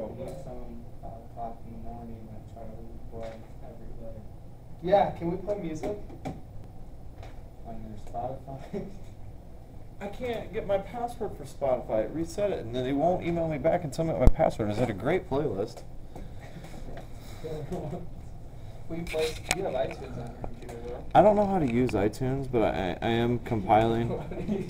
Some 5 o'clock in the morning and try to work every day Yeah, can we play music? on your Spotify. I can't get my password for Spotify. Reset it, and then they won't email me back and tell me what my password is. I had a great playlist. We play. You have iTunes on your computer, though. I don't know how to use iTunes, but I am compiling. You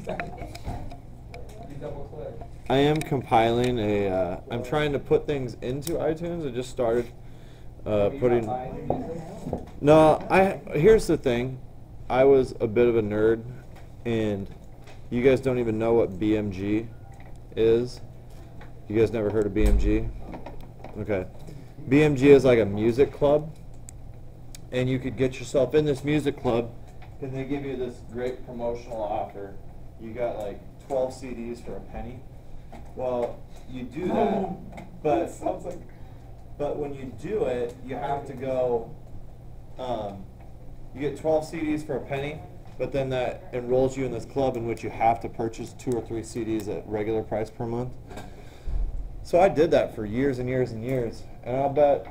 double click. I am compiling a. I'm trying to put things into iTunes. I just started putting. No, here's the thing. I was a bit of a nerd, and you guys don't even know what BMG is. You guys never heard of BMG? Okay. BMG is like a music club, and you could get yourself in this music club, and they give you this great promotional offer. You got like 12 CDs for a penny. Well, you do that, but when you do it, you have to go. You get 12 CDs for a penny, but then that enrolls you in this club in which you have to purchase 2 or 3 CDs at regular price per month. So I did that for years and years and years, and I'll bet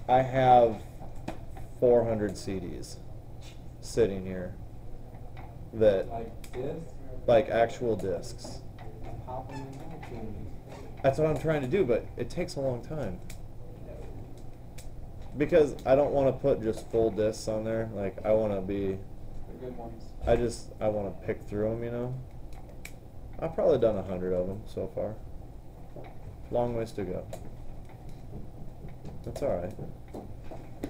I have 400 CDs sitting here that, Like this? like actual discs. Pop them in iTunes. That's what I'm trying to do, but it takes a long time. Because I don't want to put just full discs on there. Like, I want to be, The good ones. I want to pick through them, you know? I've probably done 100 of them so far. Long ways to go. That's alright.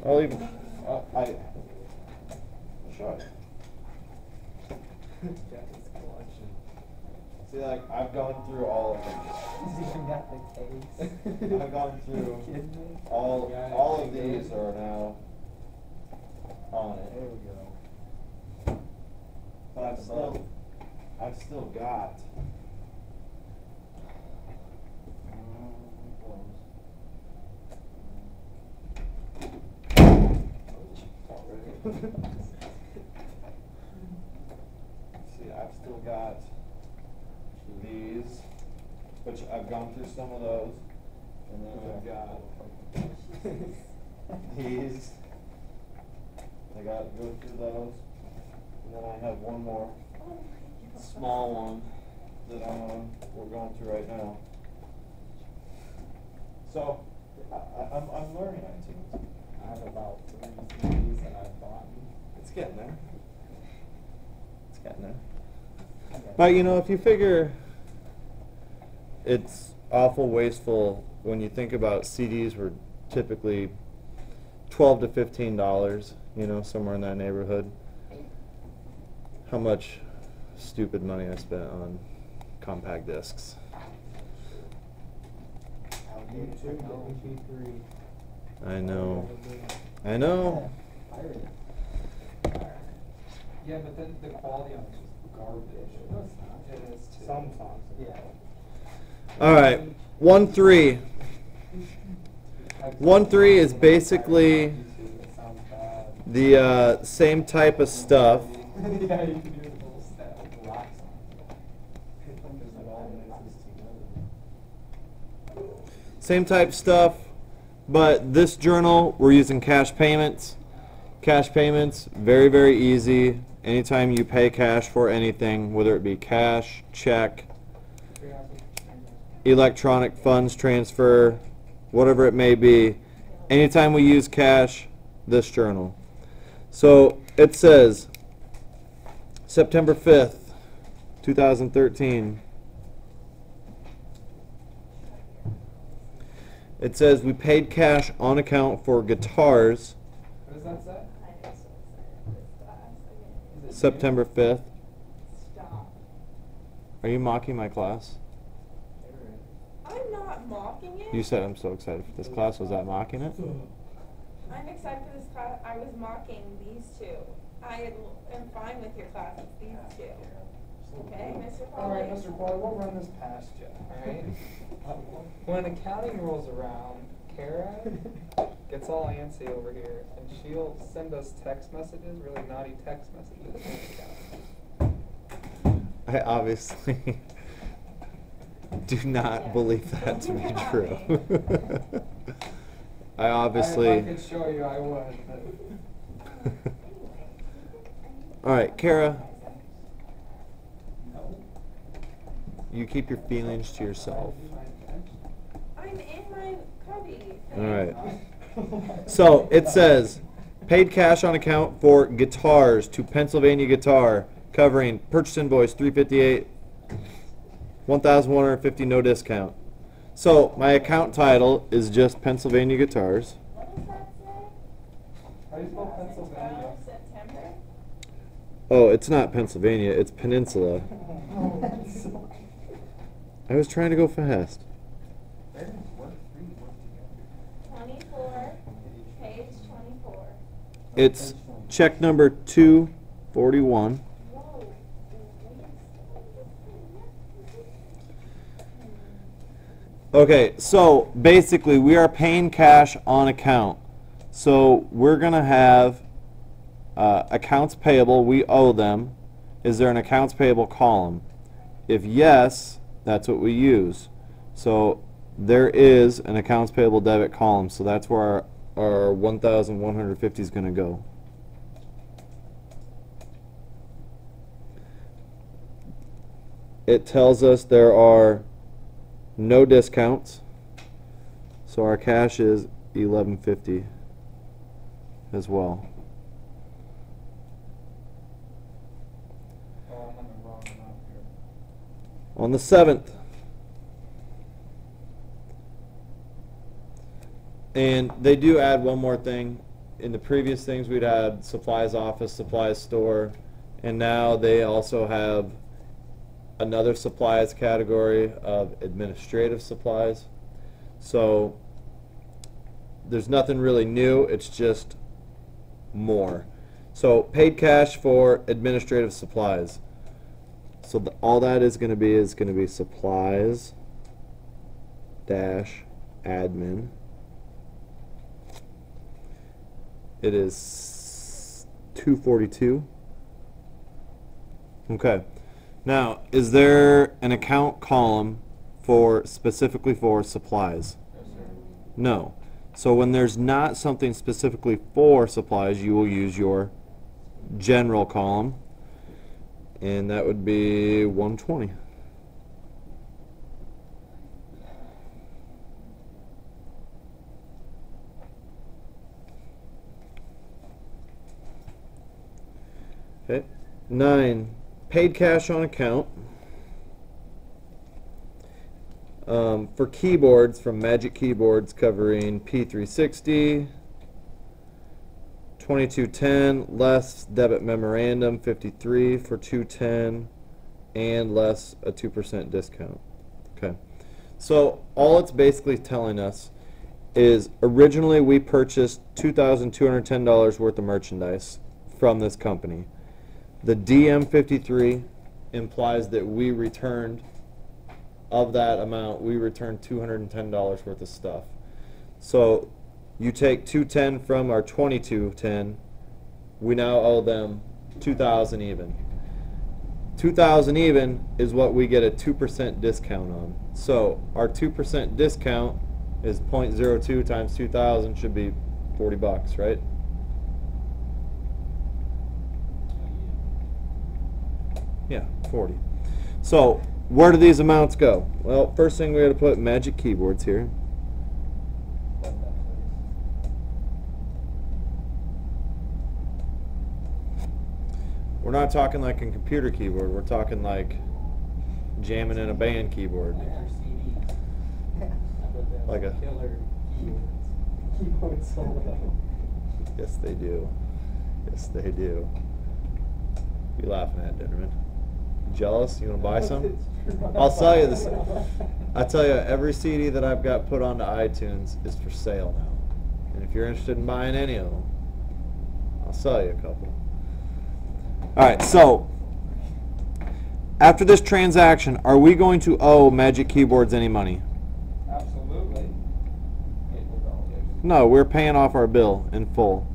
I'll even, sure. Jackie collection. See, like, I've gone through all of them. He's even got the case. I've gone through Kidding me? all of these are now on There it. we go. But I've still got. See, I've still got these, which I've gone through some of those, and then I've got these. I got to go through those, and then I have one more small one that we're going through right now. So I'm learning iTunes. I have about 3 CDs that I've bought. It's getting there. It's getting there. But you know, if you figure it's awful wasteful when you think about CDs were typically $12 to $15, you know, somewhere in that neighborhood. How much stupid money I spent on compact discs. YouTube, MP3. I know. I know. Yeah, but then the quality on it is just garbage. No, it's not. It is too. Some songs. Yeah. All right. 1-3. 1-3 is basically It sounds bad. the same type of stuff. Yeah, you can do a little step rock song. Because it all mixes together. Same type stuff, but this journal, we're using cash payments. Cash payments, very, very easy. Anytime you pay cash for anything, whether it be cash, check, electronic funds transfer, whatever it may be, anytime we use cash, this journal. So it says September 5th, 2013. It says we paid cash on account for guitars What does that say? Is it September 5th. Stop. Are you mocking my class? I'm not mocking it. You said I'm so excited for this class. Was that mocking it? I'm excited for this class. I was mocking these two. I am fine with your class. It's these two. Okay, Mr. All right, Pauly? Mr. Pauly, we'll run this past you, all right? When accounting rolls around, Kara gets all antsy over here, and she'll send us text messages, really naughty text messages. I obviously do not Yeah. believe that to be Yeah. true. I If I obviously. could show you, I would, but. All right, Kara, No. you keep your feelings to yourself. I'm in my cubby. All right. So it says, paid cash on account for guitars to Pennsylvania Guitar, covering purchase invoice 358, 1,150, no discount. So my account title is just Pennsylvania Guitars. What does that say? How do you spell Pennsylvania? 12 September? Oh, it's not Pennsylvania, it's Peninsula. I was trying to go fast. 24, page 24. It's check number 241. Whoa. Okay, so basically we are paying cash on account. So we're going to have accounts payable, we owe them. Is there an accounts payable column? If yes, that's what we use. So there is an accounts payable debit column, so that's where our 1,150 is going to go. It tells us there are no discounts, so our cash is 1,150 as well. Oh, I'm on the wrong amount here. On the 7th, and they do add one more thing. In the previous things we'd had supplies office, supplies store, and now they also have another supplies category of administrative supplies. So there's nothing really new, it's just more. So paid cash for administrative supplies. So all that is going to be supplies dash admin. It is 242. Okay. Now, is there an account column for specifically for supplies? Yes, sir. No. So when there's not something specifically for supplies, you will use your general column, and that would be 120. Okay. 9. Paid cash on account. For keyboards from Magic Keyboards covering P360, 2210, less debit memorandum 53 for 210, and less a 2% discount. Okay. So all it's basically telling us is originally we purchased $2,210 worth of merchandise from this company. The DM53 implies that we returned, of that amount, we returned $210 worth of stuff. So you take 210 from our 2210, we now owe them 2,000 even. 2,000 even is what we get a 2% discount on. So our 2% discount is 0.02 times 2,000 should be 40 bucks, right? Yeah, 40. So where do these amounts go? Well, first thing we got to put Magic Keyboards here. We're not talking like a computer keyboard. We're talking like jamming in a band keyboard. Like your CDs. Like a killer keyboards. Keyboard solo. Yes, they do. Yes, they do. What are you laughing at, Dinnerman? Jealous? You want to buy some? I'll sell you this. I tell you, every CD that I've got put onto iTunes is for sale now. And if you're interested in buying any of them, I'll sell you a couple. All right, so after this transaction, are we going to owe Magic Keyboards any money? Absolutely. It would all do. No, we're paying off our bill in full.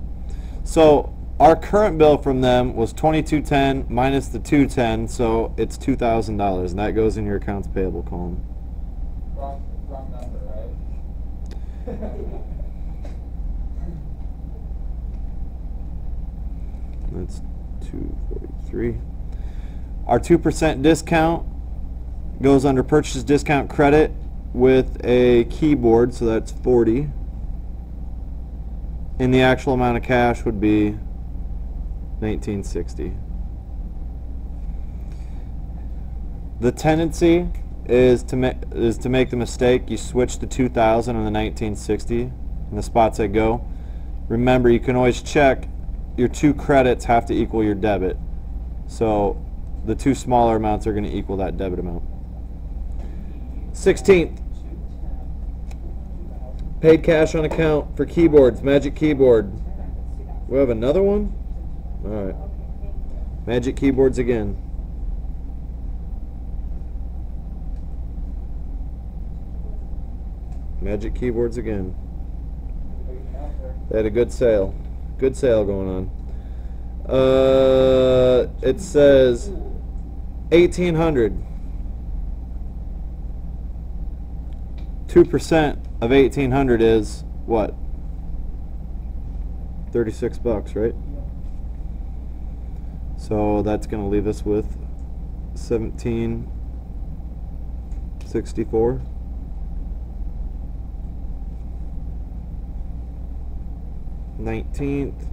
So our current bill from them was $2,210 minus the $210, so it's $2,000, and that goes in your accounts payable column. That's 243. Our 2% discount goes under purchase discount credit with a keyboard, so that's 40. And the actual amount of cash would be 1960. The tendency is to make the mistake. You switch to 2000 on the 1960 in the spots that go. Remember, you can always check your 2 credits have to equal your debit. So the 2 smaller amounts are going to equal that debit amount. 16th. Paid cash on account for keyboards, Magic Keyboard. We have another one? Alright. Magic Keyboards again. Magic Keyboards again. They had a good sale. Good sale going on. It says 1800. 2% of 1800 is what? 36 bucks, right? So that's going to leave us with 1764. $19th.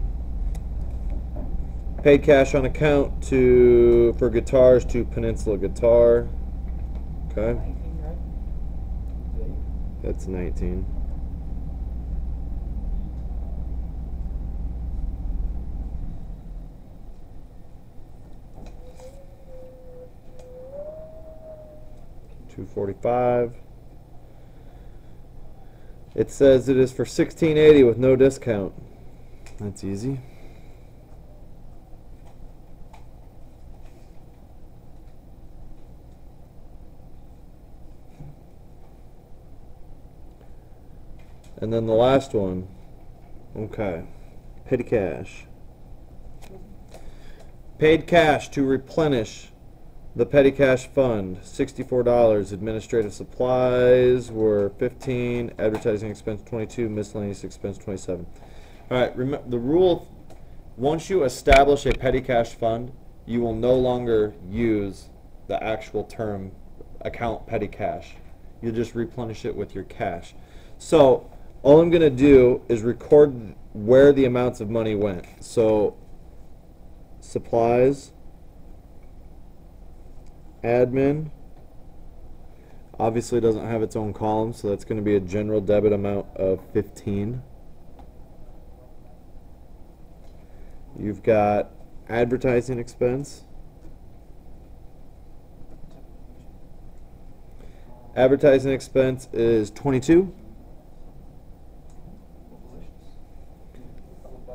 Paid cash on account for guitars to Peninsula Guitar. Okay. 19, right? That's 19. $245. It says it is for $16.80 with no discount. That's easy. And then the last one. Okay. Petty cash. Paid cash to replenish the petty cash fund, $64. Administrative supplies were $15. Advertising expense $22. Miscellaneous expense $27. All right. Remember the rule: once you establish a petty cash fund, you will no longer use the actual term account petty cash. You'll just replenish it with your cash. So all I'm going to do is record where the amounts of money went. So supplies, admin, obviously doesn't have its own column, so that's going to be a general debit amount of 15. You've got advertising expense. Advertising expense is 22.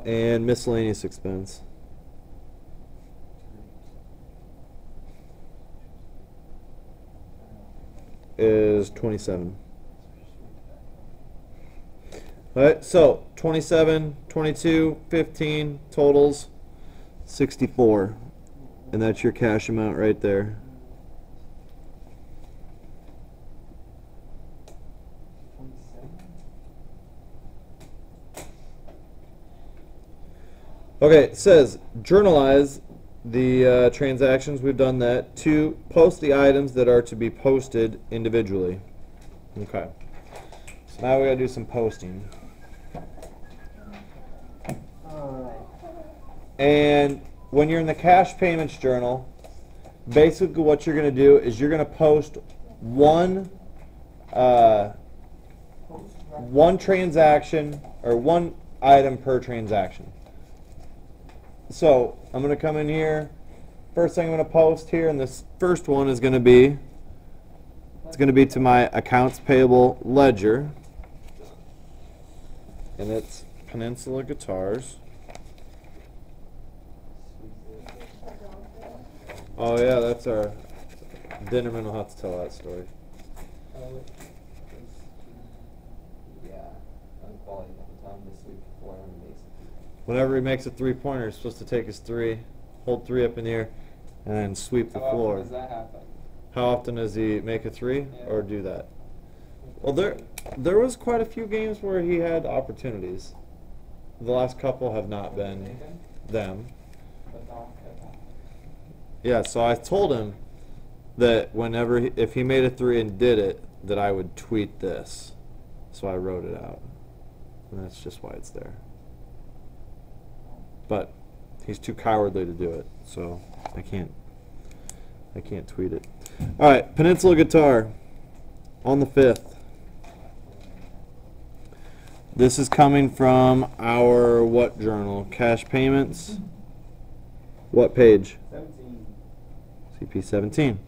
And miscellaneous expense is 27. Alright, so 27, 22, 15, totals 64. And that's your cash amount right there. Okay, it says journalize the transactions. We've done that. 2, post the items that are to be posted individually. Okay. So now we got to do some posting. And when you're in the cash payments journal, basically what you're going to do is you're going to post one transaction or one item per transaction. So I'm going to come in here. First thing I'm going to post here, and this first one is going to be, it's going to be to my accounts payable ledger, and it's Peninsula Guitars. Oh yeah, that's our Dinnerman will have to tell that story. Whenever he makes a 3-pointer, he's supposed to take his 3, hold 3 up in the air, and then sweep the floor. How often does that happen? How often does he make a 3 or do that? Well, there was quite a few games where he had opportunities. The last couple have not been them. But don't hit that. Yeah, so I told him that whenever if he made a three and did it, that I would tweet this. So I wrote it out, and that's just why it's there. But he's too cowardly to do it, so I can't tweet it. All right, Peninsula Guitar on the 5th. This is coming from our what journal? Cash payments. What page? 17. CP 17.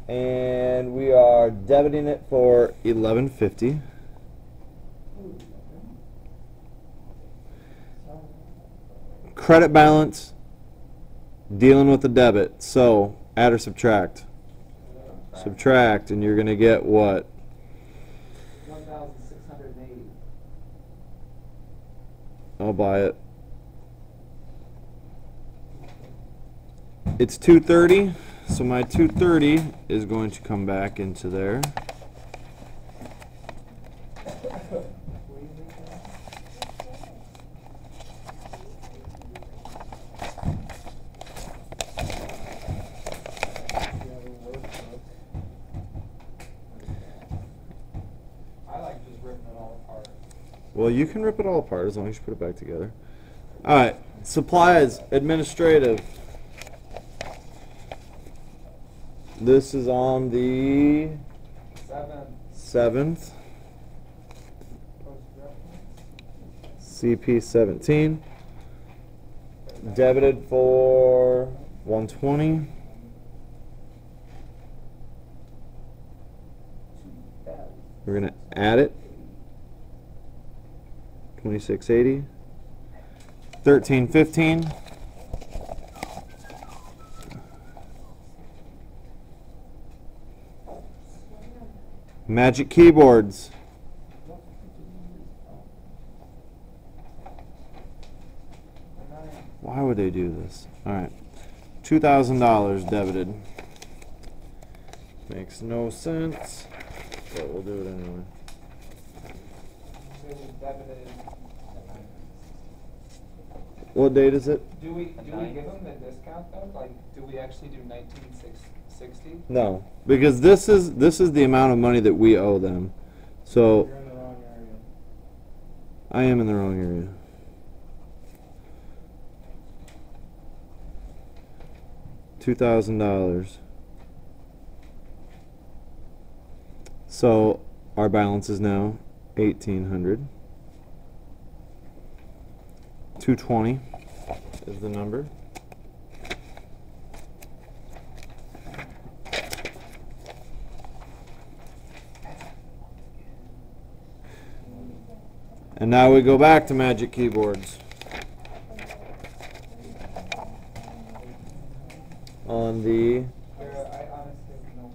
And we are debiting it for $11.50. Credit balance, dealing with the debit. So add or subtract. Subtract, and you're going to get what? 1,680. I'll buy it. It's 230, so my 230 is going to come back into there. I like just ripping it all apart. Well, you can rip it all apart as long as you put it back together. All right, supplies, administrative. This is on the 7th. CP 17. Debited for 120. We're going to add it. 2680. 1315. Magic Keyboards. Why would they do this? All right, $2,000 debited. Makes no sense, but we'll do it anyway. What date is it? Do we give them the discount though? Like, do we actually do 1960? No, because this is the amount of money that we owe them. So You're in the wrong area. I am in the wrong area. $2,000. So our balance is now $1,800. 220 is the number. And now we go back to Magic Keyboards. On the I honestly no.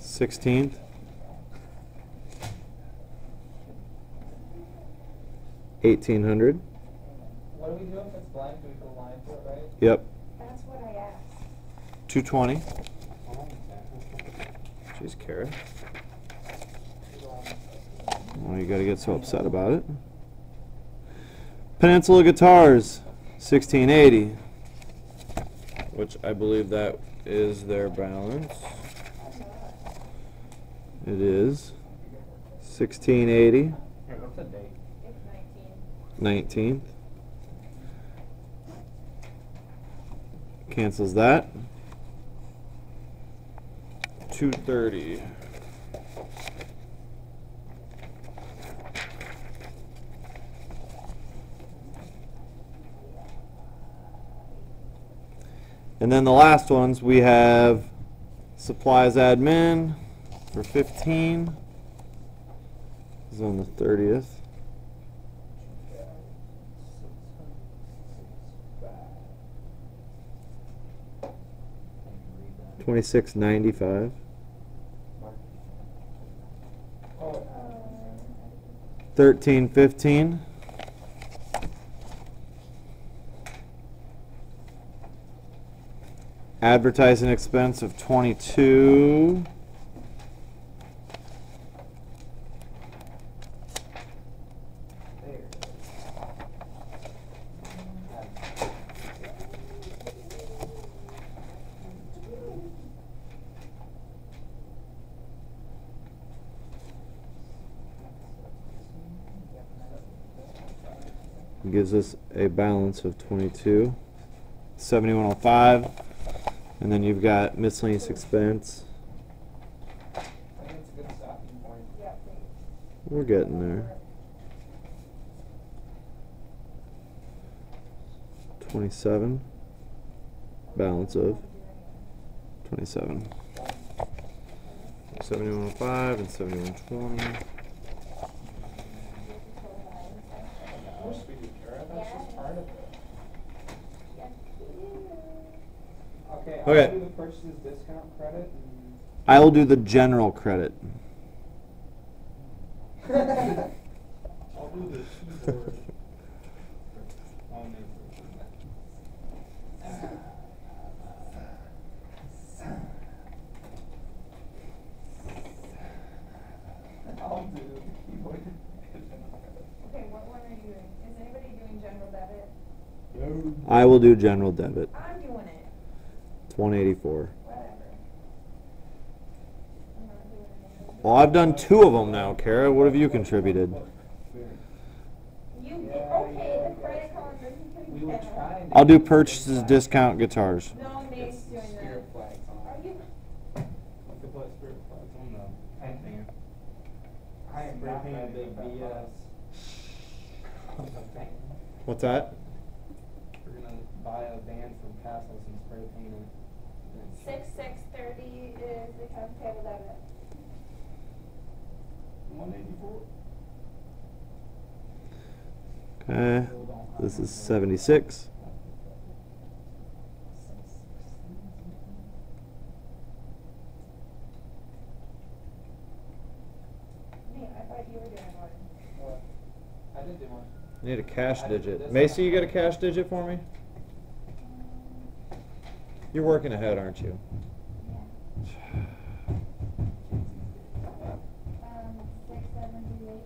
16th. $1,800. What do we do if it's blank? Do we put a line through it, right? Yep. That's what I asked. 220. Jeez, Kara. Well, you gotta get so upset about it. Peninsula Guitars, 1680. Which I believe that is their balance. It is 1680. Here, what's the date? It's 19th. 19. Cancels that. 230. And then the last ones we have supplies admin for 15. This is on the 30th. $26.95. Oh, $13.15. Advertising expense of $22. There it is. Gives us a balance of 22, 7105, and then you've got miscellaneous expense. I think it's a good stopping point. Yeah, please. We're getting there. 27, balance of 27. 7105 and 7120. Of course we do, Kara, that's just part of it. Okay, Okay. I'll do the purchases discount credit and. I will do the general credit. I'll do the keyboard. On I'll do the keyboard. Okay, what one are you doing? Is anybody doing general debit? No. I will do general debit. I'm doing it. It's 184. Whatever. I'm not doing it. Well, I've done 2 of them now, Kara. What have you contributed? You, Yeah, okay, the yeah. credit card doesn't. We were trying to. I'll do get purchases, the discount, guitars. No, Nate's It's doing that. spirit flags on. Are you? I could put spirit flags on the painting. I am Spray not paint ready big for that. BS. What's that? We're gonna buy a van from Castles and spray paint it. 6/6/30 is the accounts payable debit. 184. Okay. This is 76. Nate, I thought you were doing one. What? I did do one. I need a cash I did digit. this Macy, one. you got a cash digit for me? You're working ahead, aren't you? 6/7/8.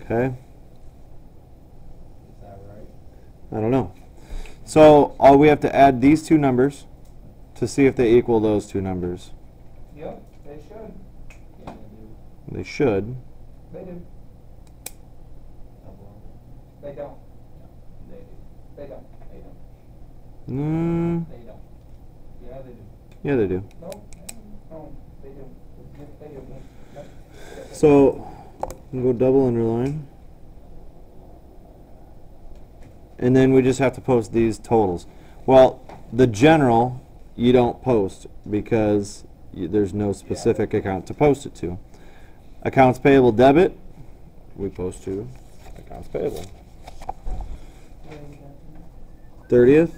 Okay. Is that right? I don't know. So all we have to add these 2 numbers to see if they equal those 2 numbers. Yep, they should. Yeah, they do. They should. They do. Double on They don't. it. They do. They don't. They don't. Mm, They don't. Yeah, they do. yeah, they do. Nope. No, they do. They do. Nope. So we'll go double underline. And then we just have to post these totals. Well, the general you don't post because there's no specific account to post it to. Accounts payable debit, we post to accounts payable. 30th,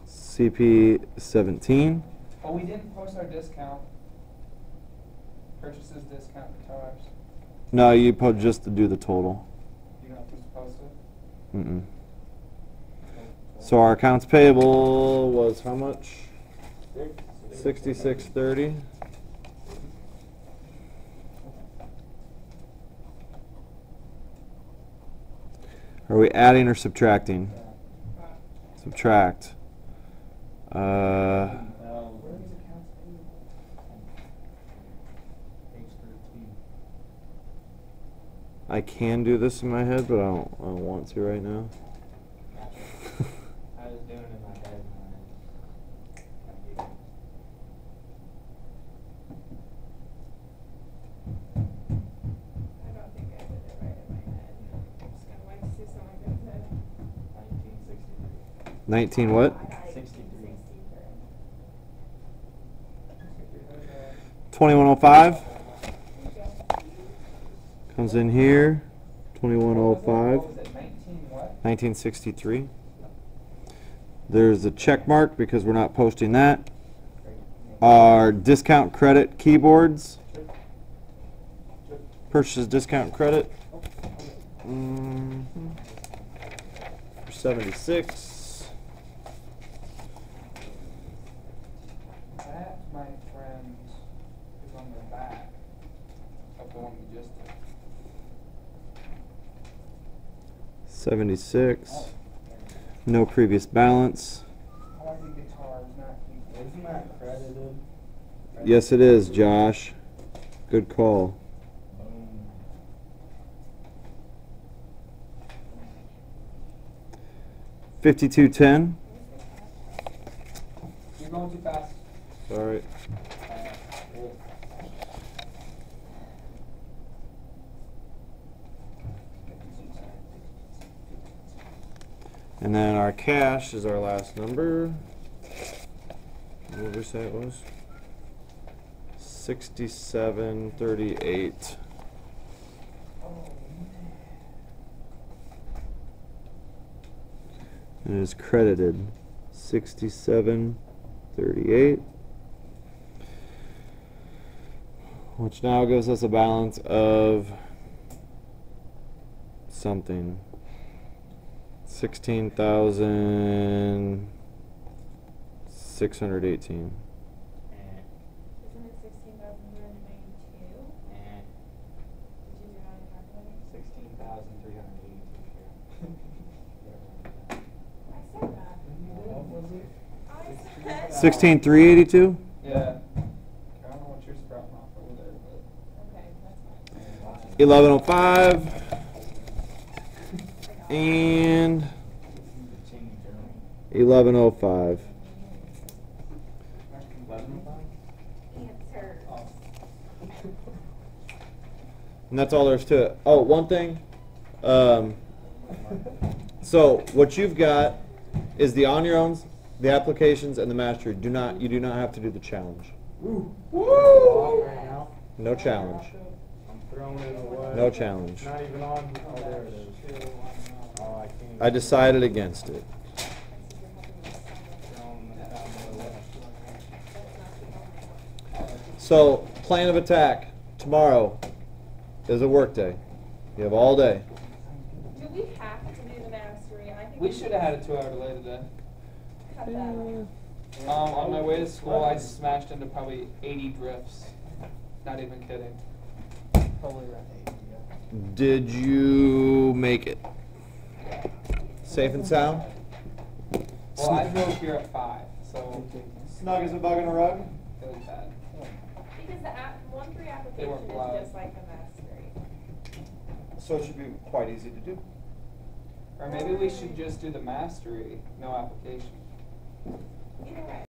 CP 17. Oh, we didn't post our discount. Purchases discount guitars. No, you put just to do the total. You're not supposed to post it? Mm-mm. So our accounts payable was how much? 6630. Are we adding or subtracting? Subtract. Where is accounts payable? Page 13. I can do this in my head, but I don't want to right now. I was doing it in my head. I don't think I did it right in my head. I'm just gonna wait to see someone get it. 1963. 19 what? 63. 2105 comes in here. 2105. What was it, 19 what? 1963. There's a check mark because we're not posting that. Our discount credit keyboards. Purchase discount credit. For 76. That my friend who's on the back of the one we just did. 76. No previous balance. I like the guitars, not keyboards. Isn't that credited? Yes, it is, Josh. Good call. Boom. 5210. You're going too fast. Sorry. And then our cash is our last number. What did we say it was? 6738. And it is credited 6738. Which now gives us a balance of something. 16,618. Isn't it 16,192? Did you do it on your calculator? 16,382. I said that. What was it? I said. 16,382? Yeah. I don't know what you're sprouting off over there, but. Okay, that's fine. 1105. And 1105. Answer. And that's all there is to it. Oh, one thing. So what you've got is the on your owns, the applications, and the mastery. You do not have to do the challenge. Woo! Right now. No challenge. I'm throwing it away. No challenge. Not even on. Oh, there it is. Oh, I can't. I decided against it. Throwing it down the way. So, plan of attack. Tomorrow is a work day. You have all day. Do we have to do the mastery? I think We should have had a 2-hour delay today. cut that out. On my way to school, I smashed into probably 80 drifts. Not even kidding. Probably around 8, yeah. Did you make it? Safe and sound? Well, I drove here at 5, so Snug as a bug in a rug? it was bad. Because the 1-3 application weren't is loud. just like the mastery. So it should be quite easy to do. Or maybe we should just do the mastery, no application. Either way.